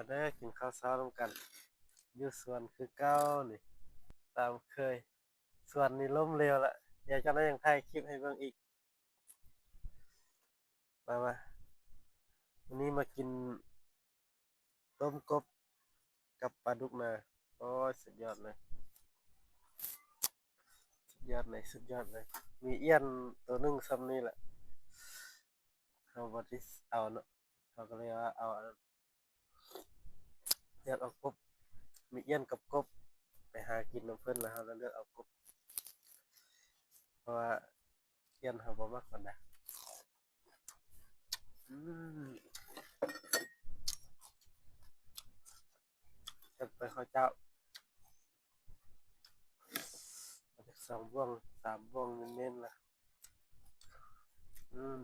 มาเด้อกินข้าวเช้านำกันอยู่สวนคือเก่านี่ตามเคยสวนนี่ล้มเหลวแล้วเดี๋ยวจะได้ยังถ่ายคลิปให้เบิ่งอีกมาวันนี้มากินต้มกบกับปลาดุกนาโอ้ยสุดยอดเลยสุดยอดเลยสุดยอดเลยมีเอี้ยนตัวหนึงซ้ำนี่แหละเราบ่ได้เอาเนาะเขาก็เลยว่าเอาอันนั้นเลือกเอากบมีเอี้ยนกับกบไปหากินนำเพิ่นแล้วเราเลือกเอากบเพราะว่าเอี้ยนเราบ่มักปานใดอืมจัดไปข้าวเจ้ามาจาก2บ่วง3บ่วงเน้นๆล่ะอืม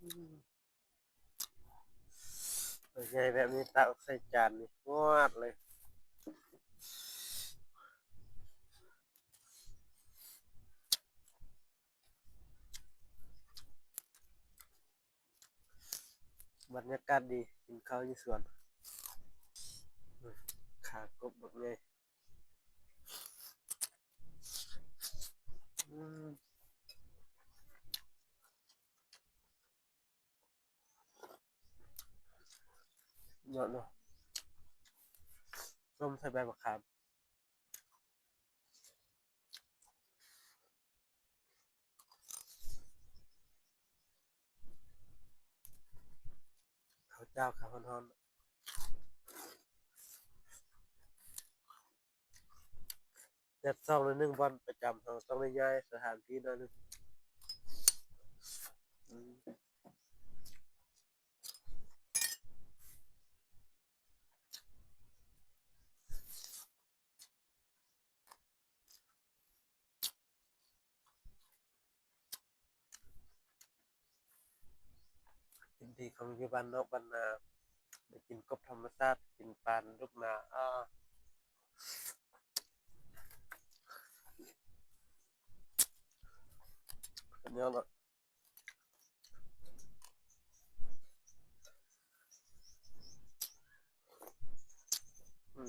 อืมตัวใหญ่แบบนี้ตักใส่จานนี่งวดเลยบรรยากาศดีกินข้าวอยู่สวนอืมขากบบักใหญ่อืมยอดเนาะส้มใส่ใบมะขามข้าวเจ้าข้าวฮ้อนๆจัดซ่องละ1วันประจำเราต้องได้ย้ายสถานที่หน่อยหนึ่งอืมกินดีของอยู่บ้านนอกบ้านนาได้กินกบธรรมชาติกินปลาลูกนาสุดยอดเนาะอื